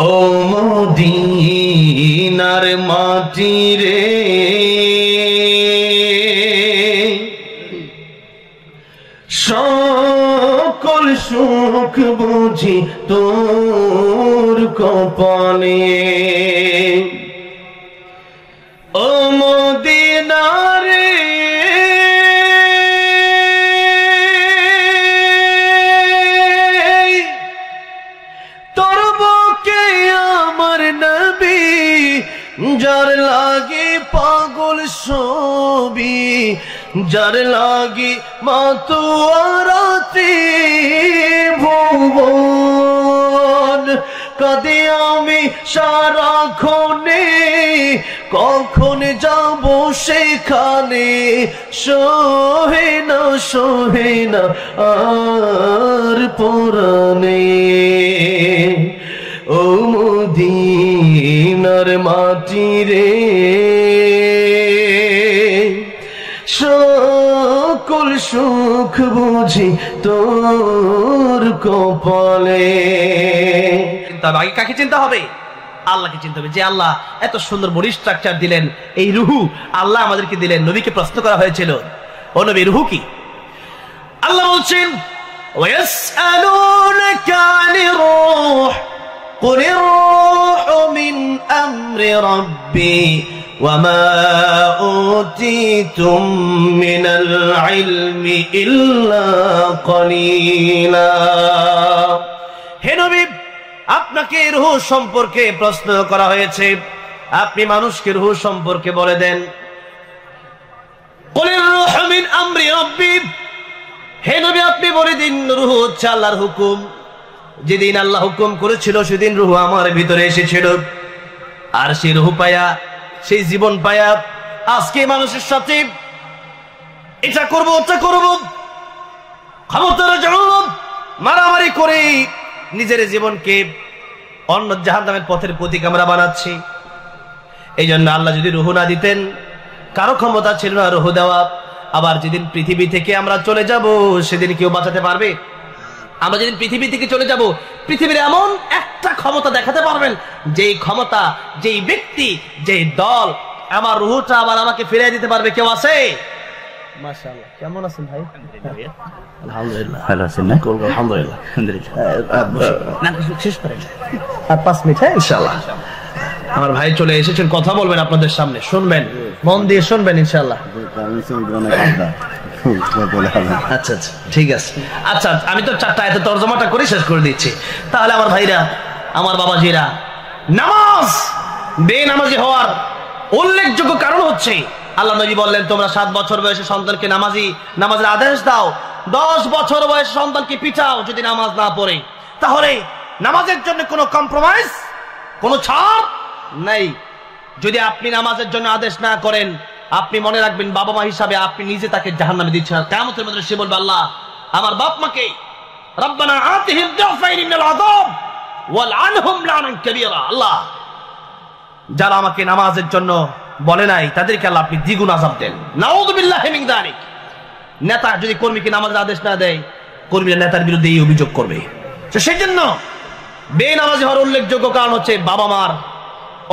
ও মদিনার মাটি রে, সকল সুখ বুঝি তোর কপালে। ও মদিনা রে, তোর বুকে আমার নবী, যার লাগে পাগল ছবি, যার লাগি মাতুয়ারাতে ভুবন। কাঁদে আমি সারাক্ষণে, কখন যাব সেখানে, সহে না আর পরাণে। ও মদিনার মাটি রে, সকল সুখ বুঝি তোর কপালে। তবে আগে কাকে চিন্তা হবে? আল্লাহকে চিন্তা হবে। যে আল্লাহ এত সুন্দর বডি স্ট্রাকচার দিলেন, এই রুহু আল্লাহ আমাদেরকে দিলেন। নবীকে প্রশ্ন করা হয়েছিল, ও নবী রুহু কি? আল্লাহ বলছেন ওয়াসআলুনাকা আনির রূহ কুলির রূহু মিন আমরি রাব্বি وما أوتيتم من العلم إلا قليلا। হে নবী, আপনাকে রূহ সম্পর্কে প্রশ্ন করা হয়েছে, আপনি মানুষকে রূহ সম্পর্কে বলে দেন। কুলির রূহু মিন আমরি রাব্বি, হে নবী আপনি বলে দিন রূহ হচ্ছে আল্লাহর হুকুম। যেদিন আল্লাহ হুকুম করেছিল সেদিন রূহ আমার ভিতরে এসেছিল, আর সেই রূহ পায়া, সেই জীবন পায়া আজকে মানুষের সাথে এটা করব ওটা করব, ক্ষমতার জন্য মারামারি করে নিজের জীবনকে অন্য জাহান্নামের পথের প্রতীক আমরা বানাচ্ছি। এই জন্য আল্লাহ যদি রূহ না দিতেন, কারো ক্ষমতা ছিল না রূহ দেওয়া। আবার যেদিন পৃথিবী থেকে আমরা চলে যাব সেদিন কেউ বাঁচাতে পারবে? আমরা যেদিন পৃথিবী থেকে চলে যাব, পৃথিবীর এমন একটা ক্ষমতা দেখাতে পারবেন, যেই ক্ষমতা, যেই ব্যক্তি, যেই দল আমার রূহটা আবার আমাকে ফিরিয়ে দিতে পারবে? কেউ আছে? মাশাআল্লাহ। কেমন আছেন ভাই? আলহামদুলিল্লাহ। ভালো আছেন না? আলহামদুলিল্লাহ। না শেষ করেন, আর 5 মিনিট ইনশাআল্লাহ। আমার ভাই চলে এসেছেন, কথা বলবেন আপনাদের সামনে, শুনবেন, মন দিয়ে শুনবেন ইনশাআল্লাহ। আচ্ছা আচ্ছা ঠিক আছে। আচ্ছা আমি তো 4টা আয়াতের তরজমাটা করে শেষ করে দিচ্ছি। তাহলে আমার ভাইরা, আমার বাবাজিরা, নামাজ বেনামাজি হওয়ার উল্লেখযোগ্য কারণ হচ্ছে আল্লাহ নবী বললেন, তোমরা 7 বছর বয়সে সন্তানকে নামাজের আদেশ দাও, 10 বছর বয়সে সন্তানকে পিটাও যদি নামাজ না পড়ে। তাহলে নামাজের জন্য কোনো কম্প্রোমাইজ, কোনো ছাড় নাই। যদি আপনি নামাজের জন্য আদেশ না করেন, আপনি মনে রাখবেন বাবা মা হিসাবে আপনি নিজে তাকে জাহান্নামে দিচ্ছেন। আর কিয়ামতের মধ্যে সে বলবে, আল্লাহ আমার বাপ মাকে রব্বানা আতিহিম দুফাইন মিনাল আযাব ওয়াল আনহুম লানান কাবীরা। আল্লাহ যারা আমাকে নামাজের জন্য বলে নাই তাদেরকে আল্লাহ আপনি দ্বিগুণ আযাব দেন। নাউযু বিল্লাহি মিন যালিক। নেতা যদি কর্মীকে নামাজের আদেশ না দেয়, কর্মীরা নেতার বিরুদ্ধে এই অভিযোগ করবে। তো সেই জন্য বেনামাজি হওয়ার উল্লেখযোগ্য কারণ হচ্ছে বাবা মার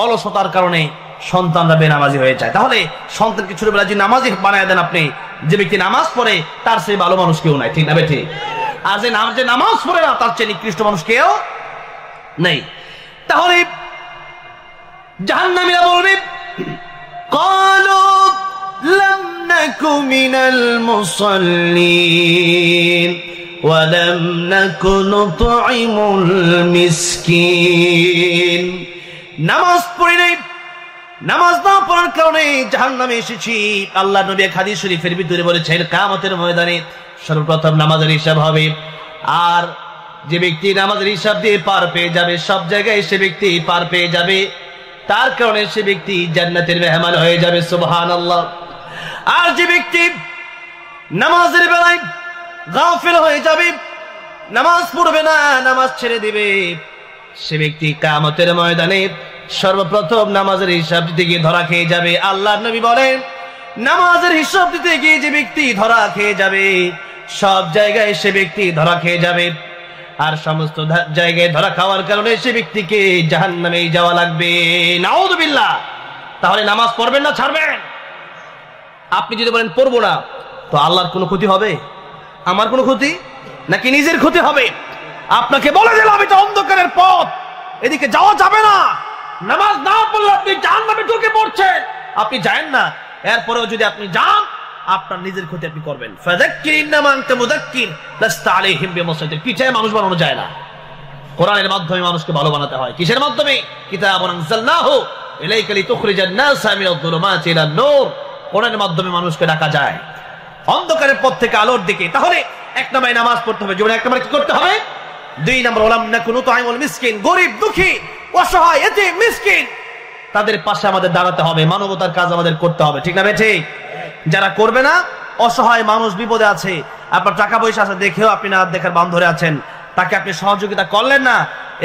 অলসতার কারণে সন্তানরা বেনামাজি হয়ে যায়। তাহলে সন্তানকে ছোটবেলায় যে নামাজি বানায় দেন আপনি, যে ব্যক্তি নামাজ পড়ে তার চেয়ে ভালো মানুষ কেউ নাই, ঠিক না বেঠি? আর যে নামাজ পড়ে না তার চেয়ে নিকৃষ্ট মানুষ কেউ নেই। তাহলে জাহান্নামীরা বলবে, ক্বালু লাম নাকু মিনাল মুসাল্লিন ওয়া লাম নাকু নুতঈমুল মিসকিন। নামাজ পড়ি নাই, নামাজ না পড়ার কারণে জাহান্নামে এসেছি। আল্লাহ নবী এক হাদিস শরীফের ভিতরে বলেছেন, কিয়ামতের ময়দানে সর্বপ্রথম নামাজের হিসাব হবে। আর যে ব্যক্তি নামাজের হিসাব দিয়ে পার পেয়ে যাবে, সব জায়গায় সে ব্যক্তি পার পেয়ে যাবে, তার কারণে সে ব্যক্তি জান্নাতের মেহমান হয়ে যাবে। সুবহানাল্লাহ। আর যে ব্যক্তি নামাজের বেলায় গাফিল হয়ে যাবে, নামাজ পড়বে না, নামাজ ছেড়ে দিবে, সে ব্যক্তি কিয়ামতের ময়দানে সর্বপ্রথম নামাজের হিসাব দিতে গিয়ে ধরা খেয়ে যাবে। আল্লাহর নবী বলেন, নামাজের হিসাব দিতে গিয়ে যে ব্যক্তি ধরা খেয়ে যাবে, সব জায়গায় সে ব্যক্তি ধরা খেয়ে যাবে। আর সমস্ত জায়গায় ধরা খাওয়ার কারণে সে ব্যক্তিকে জাহান্নামে যাওয়া লাগবে। নাউযুবিল্লাহ। তাহলে নামাজ পড়বেন না ছাড়বেন? আপনি যদি বলেন পড়বো না, তো আল্লাহর কোনো ক্ষতি হবে? আমার কোনো ক্ষতি নাকি নিজের ক্ষতি হবে? আপনাকে বলে দিলাম এটা অন্ধকারের পথ, এদিকে যাওয়া যাবে না। নামাজ না পড়লে আপনি জাহান্নামে ঢুকে পড়ছেন, আপনি যায়েন না। এরপরেও যদি আপনি যান, আপনার নিজের ক্ষতি আপনি করবেন। ফাযাক্কির ইন্নামা আনতা মুযাক্কির লাস্তা আলাইহিম বিমুসাইতির। পিছায় মানুষ বানানো যায় না, কোরআনের মাধ্যমে মানুষকে ভালো বানাতে হয়। কিসের মাধ্যমে? কিতাবুন আনজালনাহু ইলাইকা লিতুখরিজান নাসা মিনাদ যুলুমাতি ইলান নূর। কোরআনের মাধ্যমে মানুষকে ডাকা যায় অন্ধকারের পথ থেকে আলোর দিকে। তাহলে এক নম্বরে নামাজ পড়তে হবে, জীবনে এক নম্বরে কি করতে হবে? দুই নম্বর ওয়ালাম নাকুনু তুআইমুল মিসকিন, গরীব দুঃখী অসহায় এতিম মিসকিন তাদের পাশে আমাদের দাঁড়াতে হবে, মানবতার কাজ আমাদের করতে হবে। ঠিক না ভাই? ঠিক। যারা করবে না, অসহায় মানুষ বিপদে আছে, আপনার টাকা পয়সা আছে দেখেও আপনি না দেখার বাম ধরে আছেন, তাকে আপনি সহযোগিতা করলেন না,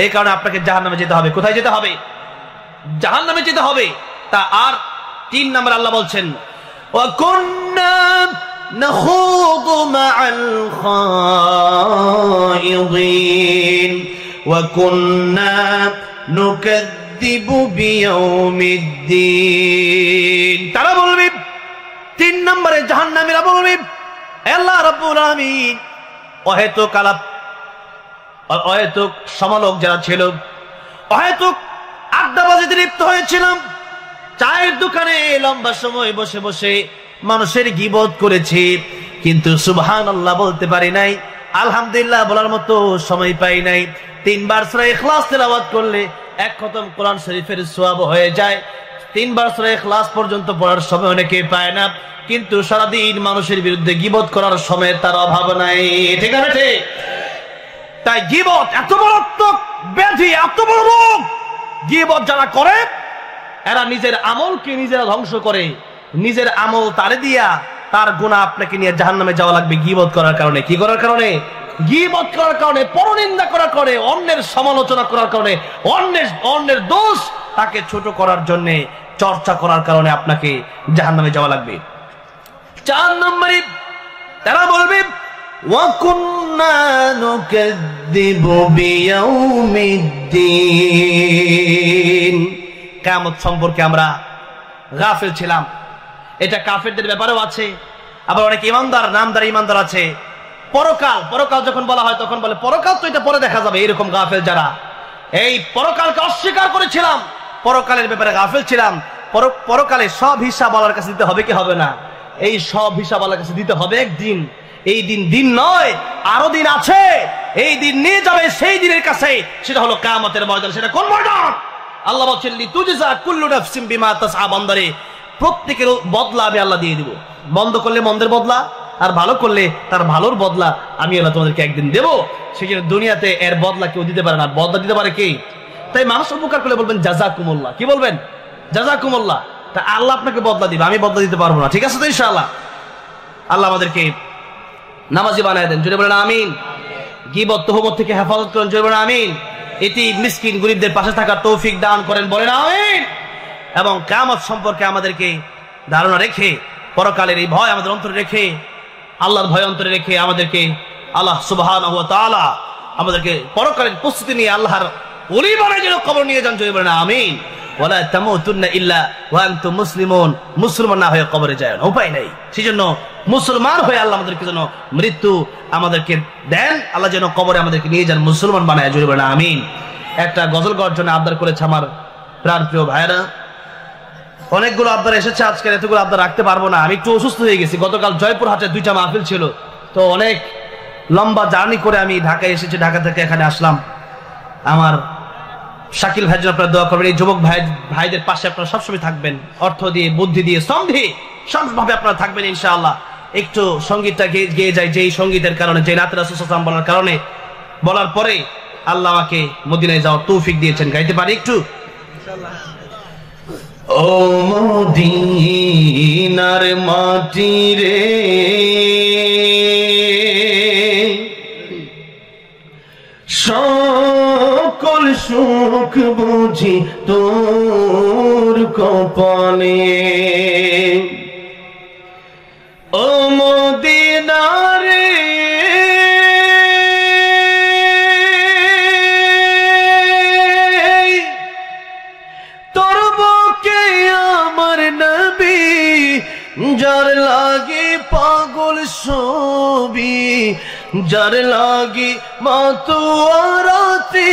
এই কারণে আপনাকে জাহান্নামে যেতে হবে। কোথায় যেতে হবে? জাহান্নামে যেতে হবে। তা আর তিন নম্বর আল্লাহ বলছেন ওয়াকুন্না নাখুদু মাআল খায়িদিন ওয়াকুন্না নুকাযযিবু বিয়াউমিদ্দিন। তারা বলবে, তিন নম্বরে জাহান্নামীরা বলবে, আল্লাহ রাব্বুল আলামিন অহেতুক আলাপ, অহেতুক সমালোক যারা ছিল, অহেতুক আড্ডাবাজিতে লিপ্ত হয়েছিলাম, চায়ের দোকানে লম্বা সময় বসে বসে মানুষের গীবত করেছি, কিন্তু সুবহানাল্লাহ বলতে পারি নাই, আলহামদুলিল্লাহ বলার মতো সময় পাই নাই। তিনবার সূরা ইখলাস তেলাওয়াত করলে এক খতম কোরআন শরীফের সওয়াব হয়ে যায়। তিনবার সূরা ইখলাস পর্যন্ত পড়ার সময় অনেকে পায় না, কিন্তু সারাদিন মানুষের বিরুদ্ধে গীবত করার সময় তার অভাব নাই। ঠিক আছে? ঠিক। তাই গীবত এত মারাত্মক ব্যাধি, এত বড় রোগ। গীবত যারা করে এরা নিজের আমলকে নিজেরা ধ্বংস করে, নিজের আমল তারে দিয়া তার গুনাহ আপনাকে নিয়ে জাহান্নামে যাওয়া লাগবে গীবত করার কারণে। কি করার কারণে? গীবত করার কারণে, পরনিন্দা করার কারণে, অন্যের সমালোচনা করার কারণে, অন্যের দোষ তাকে ছোট করার জন্য চর্চা করার কারণে আপনাকে জাহান্নামে যাওয়া লাগবে। চার নম্বরে তারা বলবে ওয়াকুন্না নুকাযযিবু বিয়াউমিদ্দিন। কিয়ামত সম্পর্কে আমরা গাফিল ছিলাম। এটা কাফেরদের ব্যাপারেও আছে, আবার অনেক ইমানদার, নামদার ইমানদার আছে। পরকাল যখন বলা হয় তখন বলে পরকাল তো এটা পরে দেখা যাবে। এরকম গাফেল যারা, এই পরকালকে অস্বীকার করেছিলাম, পরকালের ব্যাপারে গাফেল ছিলাম। পরকালে সব হিসাব আল্লাহর কাছে দিতে হবে কি হবে না? এই সব হিসাব আল্লাহর কাছে দিতে হবে একদিন। এই দিন নয়, আরো দিন আছে। এই দিন নিয়ে যাবে সেই দিনের কাছে, সেটা হলো কিয়ামতের ময়দান। সেটা কোন ময়দান? আল্লাহ বলছেন লিতুজজা কুল্লু নাফসিন বিমা তাসআ। বান্দারে, প্রত্যেকের বদলা আমি আল্লাহ দিয়ে দিব। মন্দ করলে মন্দের বদলা, আর ভালো করলে তার ভালোর বদলা আমি আল্লাহ তোমাদেরকে একদিন দেব। সেই জন্য দুনিয়াতে এর বদলা কেউ দিতে পারে না, বদলা দিতে পারে কে? তাই মানুষ উপকার করলে বলবেন জাযাকুমুল্লাহ। কি বলবেন? জাযাকুমুল্লাহ। তা আল্লাহ আপনাকে বদলা দিবে, আমি বদলা দিতে পারবো না। ঠিক আছে তো? ইনশাআল্লাহ আল্লাহ আমাদেরকে নামাজি বানায় দেন। জোরে বলেন আমিন। গীবত তুহমত থেকে হেফাজত করেন। জোরে বলেন আমিন। এতিম মিসকিন গরিবদের পাশে থাকার তৌফিক দান করেন। বলেন আমিন। এবং কিয়ামত সম্পর্কে আমাদেরকে ধারণা রেখে, পরকালের এই ভয় আমাদের অন্তরে রেখে, আল্লাহর ভয় অন্তরে রেখে আমাদেরকে আল্লাহ সুবহানাহু ওয়া তাআলা আমাদেরকে পরকালের প্রস্তুতি নিয়ে আল্লাহর ওলি বানায় যেন কবর নিয়ে যান। জোরে বলেন আমিন। ওয়ালা তামুতুন্না ইল্লা ওয়া আনতুম মুসলিমুন। মুসলমান না হয়ে কবরে যায় না, উপায় নাই। সেজন্য মুসলমান হয়ে আল্লাহ আমাদেরকে যেন মৃত্যু আমাদেরকে দেন, আল্লাহ যেন কবরে আমাদেরকে নিয়ে যান মুসলমান বানায়। জোরে বলেন আমিন। একটা গজল গাওয়ার জন্য আবদার করেছে আমার প্রাণ প্রিয় ভাইরা। অনেকগুলো আবদার এসেছে, আজকে এতগুলো আবদার রাখতে পারবো না। আমি একটু অসুস্থ হয়ে গেছি। গতকাল জয়পুরহাটে 2টা মাহফিল ছিল, তো অনেক লম্বা জার্নি করে আমি ঢাকায় এসেছি। ঢাকা থেকে এখানে আসলাম। আমার শাকিল ভাই জন্য আপনারা দোয়া করবেন। এই যুবক ভাইদের পাশে আপনারা সবসময় থাকবেন, অর্থ দিয়ে, বুদ্ধি দিয়ে, শ্রম দিয়ে, সবভাবে আপনারা থাকবেন ইনশাআল্লাহ। একটু সঙ্গীতটা গেয়ে যায়, যেই সঙ্গীতের কারণে, যে নাতে রাসূল সাল্লাল্লাহু আলাইহি ওয়াসাল্লাম বলার কারণে, বলার পরে আল্লাহ আমাকে মদিনায় যাওয়ার তৌফিক দিয়েছেন। গাইতে পারি একটু? ও মদিনার মাটি রে, সকল সুখ বুঝি তোর কপালে। ও মদিনা রে, যার লাগি পাগল ছবি, যার লাগি মাতুয়ারাতে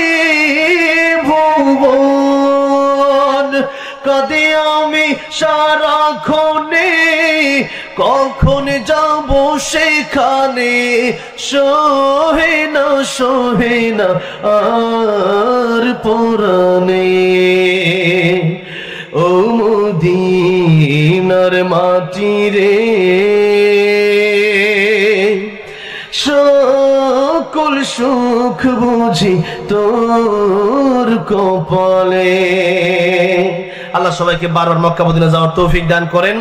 ভুবন, কাঁদে আমি সারাক্ষণে, কখন যাব সেখানে, সহে না আর পরাণে। ও মদিনার মাটি রে, সকল সুখ বুঝি তোর কপালে। আল্লাহ সবাইকে বারবার মক্কা মদিনা যাওয়ার তৌফিক দান করেন।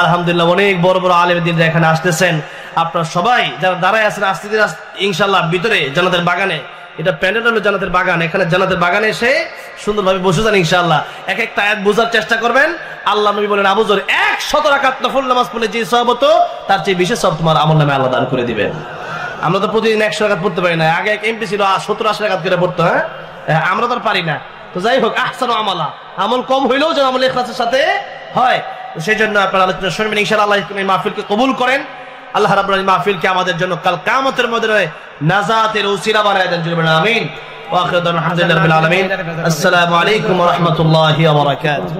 আলহামদুলিল্লাহ, অনেক বড় বড় আলেম দ্বীনরা এখানে আসতেছেন। আপনারা সবাই যারা দাঁড়ায় আছেন আস্তে ধীরে ইনশাআল্লাহ ভিতরে জান্নাতের বাগানে, এটা প্যান্ডেল হলো জান্নাতের বাগান, এখানে জান্নাতের বাগানে এসে সুন্দরভাবে বসে যান ইনশাআল্লাহ। এক একটা আয়াত বোঝার চেষ্টা করবেন। আল্লাহ নবী বলেন, আবু যর 100 রাকাত নফল নামাজ পড়লে যে সওয়াব হতো তার চেয়ে বেশি সওয়াব তোমার আমলনামে আল্লাহ দান করে দিবেন। আমরা তো প্রতিদিন 100 রাকাত পড়তে পারি না। আগে এক এমপি ছিল 70-80 রাকাত করে পড়তো। হ্যাঁ, আমরা তো আর পারি না। তো যাই হোক, আহসানু আমালা, আমল কম হইলেও যেন আমল ইখলাসের সাথে হয়। তো সেই জন্য আপনারা আলোচনা শুনবেন ইনশাআল্লাহ। আল্লাহ এই মাহফিলকে কবুল করেন। আল্লাহ রাব্বুল আলামিন মাহফিলকে আমাদের জন্য কাল কিয়ামতের ময়দানে নাজাতের উসিলা বানায় দেন। জুড়বেন আমিন। ওয়া আখিরু দাওয়ানা আলহামদুলিল্লাহি রাব্বিল আলামিন। আসসালামু আলাইকুম ওয়া রাহমাতুল্লাহি ওয়া বারাকাতুহু।